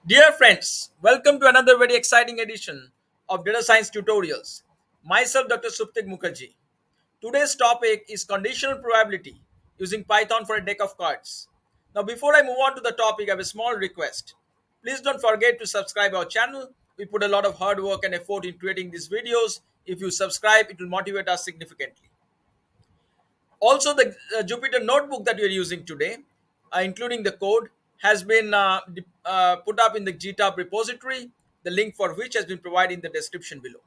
Dear friends, welcome to another very exciting edition of Data Science Tutorials. Myself, Dr. Suptik Mukherjee. Today's topic is conditional probability using Python for a deck of cards. Now, before I move on to the topic, I have a small request. Please don't forget to subscribe our channel. We put a lot of hard work and effort in creating these videos. If you subscribe, it will motivate us significantly. Also, the Jupyter notebook that we are using today, including the code, has been put up in the GitHub repository, the link for which has been provided in the description below.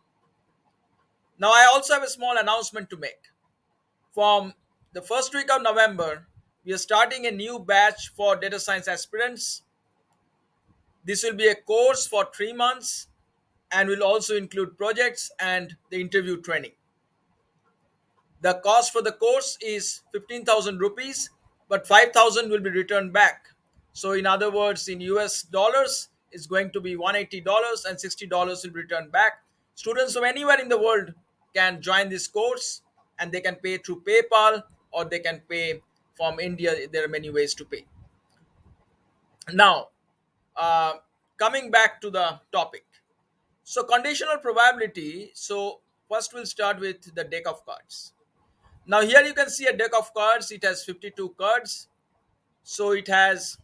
Now, I also have a small announcement to make. From the first week of November, we are starting a new batch for data science aspirants. This will be a course for 3 months and will also include projects and the interview training. The cost for the course is 15,000 rupees, but 5,000 will be returned back. So, in other words, in US dollars, it's going to be $180 and $60 will be returned back. Students from anywhere in the world can join this course and they can pay through PayPal or they can pay from India. There are many ways to pay. Now, uh, coming back to the topic. So, conditional probability. So, first we'll start with the deck of cards. Now here you can see a deck of cards. It has 52 cards. So it has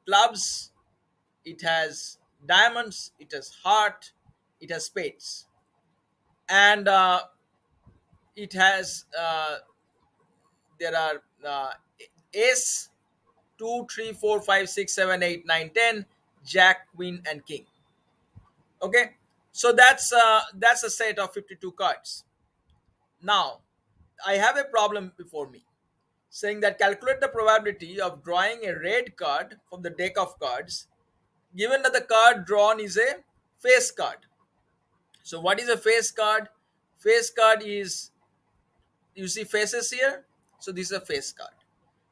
clubs, it has diamonds, it has heart, it has spades, and it has there are ace, 2, 3, 4, 5, 6, 7, 8, 9, 10, jack, queen, and king. Okay, so that's a set of 52 cards. Now I have a problem before me, saying that calculate the probability of drawing a red card from the deck of cards given that the card drawn is a face card. So what is a face card? Face card is, you see faces here, so this is a face card.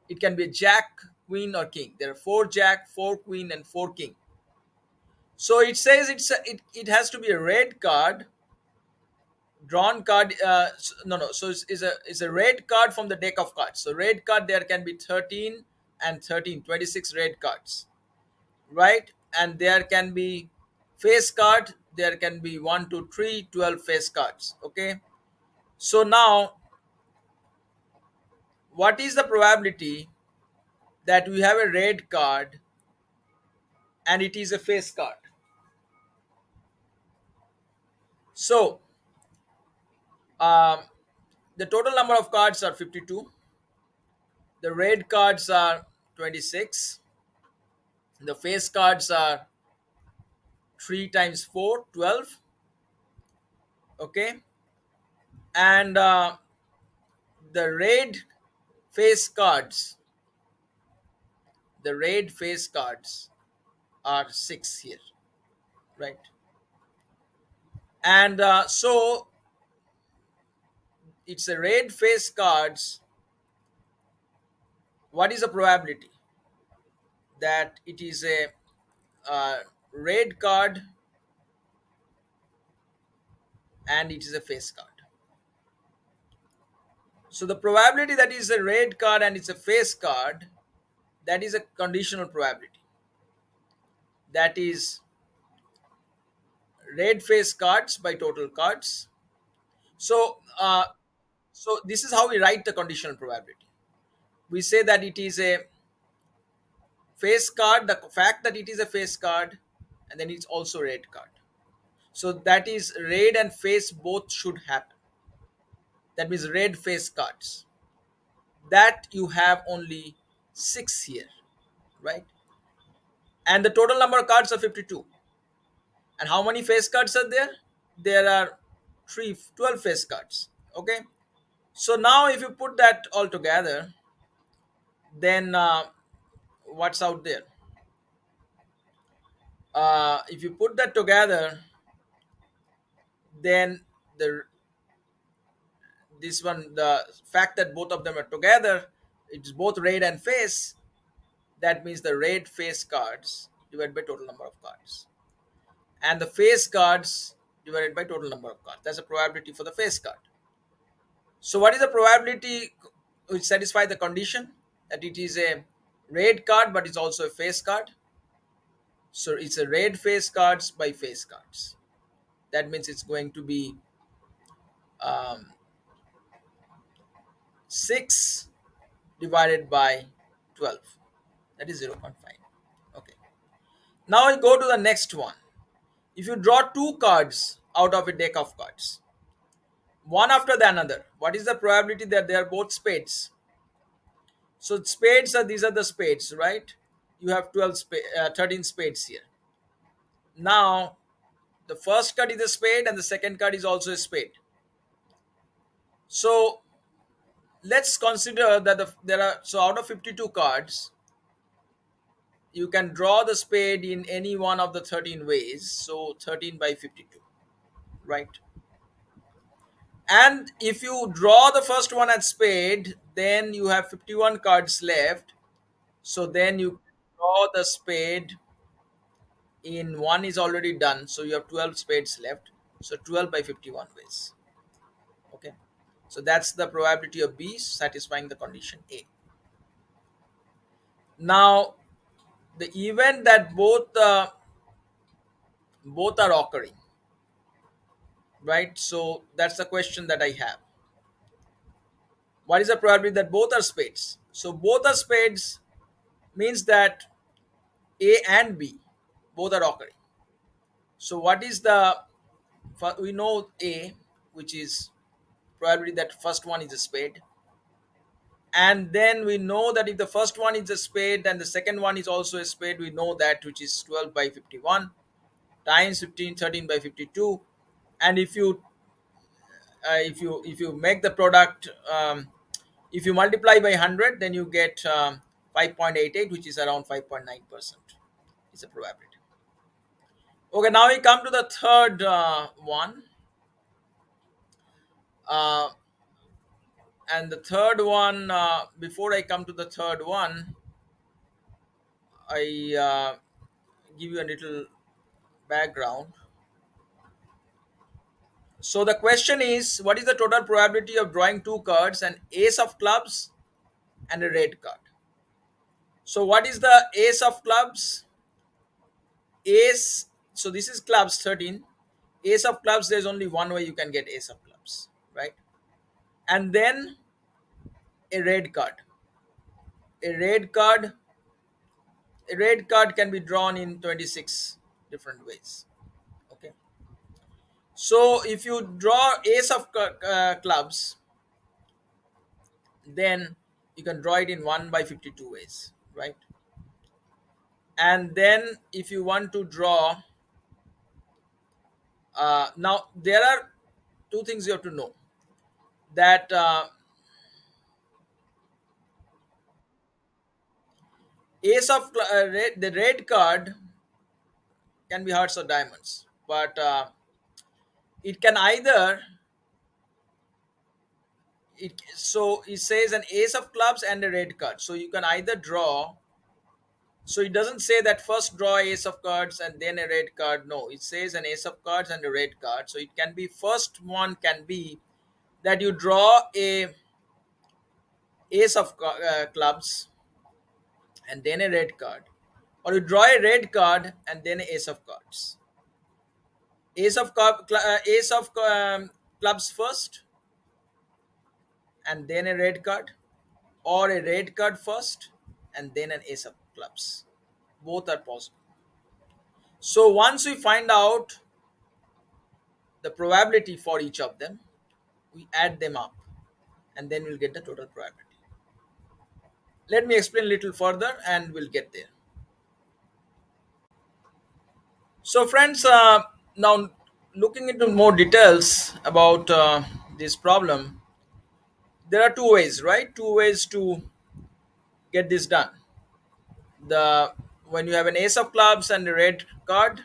It can be a jack, queen, or king. There are 4 jack, 4 queen, and 4 king. So it says it has to be a red card, drawn card. No, no, so it's a red card from the deck of cards. So red card, there can be 13 and 13, 26 red cards, right? And there can be face card, there can be 1 2 3 12 face cards. Okay, so now what is the probability that we have a red card and it is a face card? So um, the total number of cards are 52. The red cards are 26. The face cards are 3 times 4, 12. Okay, and the face cards red face cards are 6 here, right? And so it's a red face cards. What is the probability that it is a red card and it is a face card? So the probability that is a red card and it's a face card, that is a conditional probability. That is red face cards by total cards. So so this is how we write the conditional probability. We say that it is a face card, the fact that it is a face card, and then it's also red card. So that is red and face both should happen. That means red face cards. That you have only 6 here, right? And the total number of cards are 52. And how many face cards are there? There are 12 face cards. Okay. So now if you put that all together, then what's out there? If you put that together, then the this one, the fact that both of them are together, it's both red and face. That means the red face cards divided by total number of cards, and the face cards divided by total number of cards. That's a probability for the face card. So what is the probability which satisfy the condition that it is a red card, but it's also a face card. So it's a red face cards by face cards. That means it's going to be um, 6 divided by 12. That is 0.5. Okay. Now I go to the next one. If you draw two cards out of a deck of cards, one after the another, what is the probability that they are both spades? So spades are, these are the spades, right? You have 13 spades here. Now the first card is a spade and the second card is also a spade. So let's consider that there are, so out of 52 cards, you can draw the spade in any one of the 13 ways. So 13 by 52, right? And if you draw the first one at spade, then you have 51 cards left. So then you draw the spade in one is already done. So you have 12 spades left. So 12 by 51 ways. Okay. So that's the probability of B satisfying the condition A. Now, the event that both are occurring, right? So that's the question that I have. What is the probability that both are spades? So both are spades means that A and B both are occurring. So what is the, we know A, which is probability that first one is a spade, and then we know that if the first one is a spade and the second one is also a spade, we know that, which is 12 by 51 times 15, 13 by 52. And if you make the product, if you multiply by 100, then you get 5.88, which is around 5.9%. It's a probability. Okay, now we come to the third one. Uh, and the third one, before I come to the third one, I give you a little background. So the question is, what is the total probability of drawing two cards, an ace of clubs and a red card? So what is the ace of clubs? Ace, so this is clubs 13. Ace of clubs, there's only one way you can get ace of clubs, right? And then a red card. A red card, a red card can be drawn in 26 different ways. Okay. So if you draw ace of clubs, then you can draw it in 1 by 52 ways, right? And then if you want to draw, now there are two things you have to know, that the red card can be hearts or diamonds, but it can either, so it says an ace of clubs and a red card, so you can either draw, so it doesn't say that first draw ace of cards and then a red card. No, it says an ace of cards and a red card. So it can be, first one can be that you draw a ace of clubs and then a red card, or you draw a red card and then an ace of cards. Ace of clubs first and then a red card, or a red card first and then an ace of clubs. Both are possible. So once we find out the probability for each of them, we add them up and then we'll get the total probability. Let me explain a little further and we'll get there. So friends, now looking into more details about this problem, there are two ways, right? Two ways to get this done. The When you have an ace of clubs and a red card,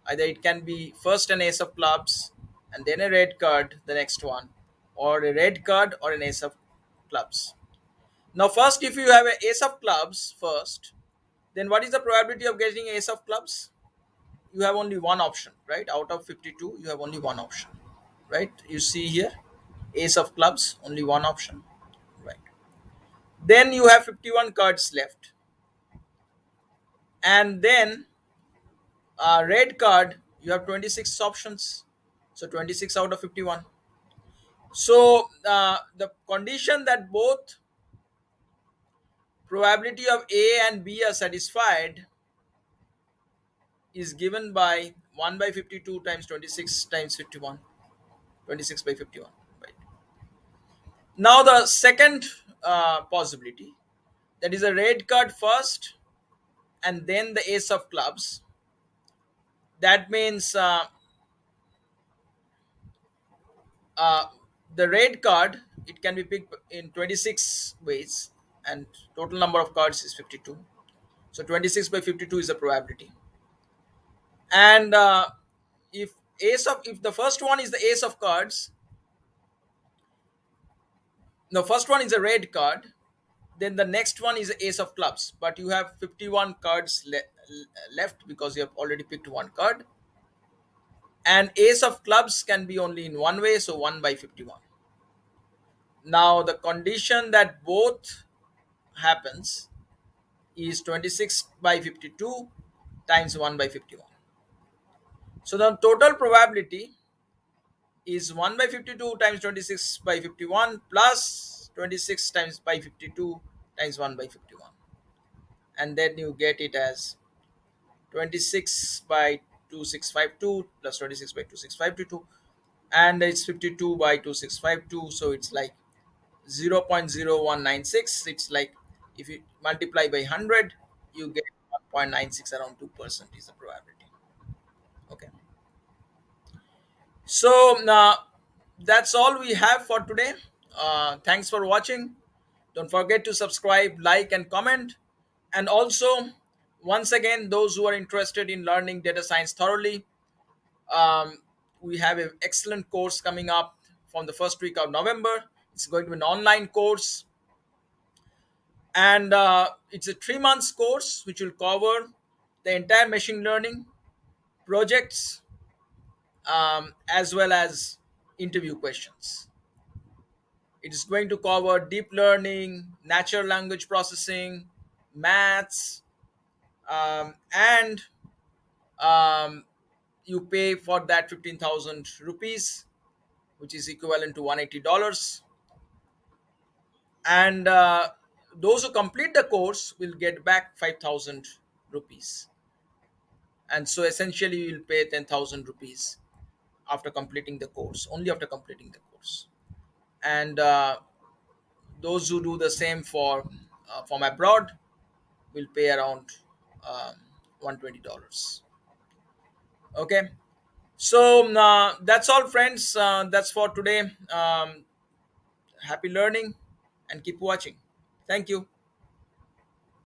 either it can be first an ace of clubs and then a red card, the next one, or a red card or an ace of clubs. Now first, if you have an ace of clubs first, then what is the probability of getting ace of clubs? You have only one option, right? Out of 52, you have only one option, right? You see here, ace of clubs, only one option, right? Then you have 51 cards left. And then red card, you have 26 options, so 26 out of 51. So the condition that both probability of A and B are satisfied is given by 1 by 52 times 26 times 51, 26 by 51. Right. Now the second possibility, that is a red card first and then the ace of clubs. That means uh, the red card, it can be picked in 26 ways, and total number of cards is 52. So 26 by 52 is the probability. And if the first one is the ace of cards, the first one is a red card, then the next one is ace of clubs, but you have 51 cards left because you have already picked one card, and ace of clubs can be only in one way, so 1 by 51. Now the condition that both happens is 26 by 52 times 1 by 51. So the total probability is 1 by 52 times 26 by 51 plus 26 times by 52 times 1 by 51, and then you get it as 26 by 2652 plus 26 by 2652, and it's 52 by 2652, so it's like 0.0196. It's like if you multiply by 100, you get 1.96, around 2% is the probability. Okay, so that's all we have for today. Thanks for watching. Don't forget to subscribe, like, and comment. And also, once again, those who are interested in learning data science thoroughly, um, we have an excellent course coming up from the first week of November. It's going to be an online course, and it's a 3 months course which will cover the entire machine learning projects, as well as interview questions. It is going to cover deep learning, natural language processing, maths, and um, you pay for that 15,000 rupees, which is equivalent to $180. And those who complete the course will get back 5,000 rupees. And so essentially, you will pay 10,000 rupees after completing the course, only after completing the course. And those who do the same for from abroad will pay around um, $120. Okay, so that's all, friends. That's for today. Happy learning and keep watching. Thank you.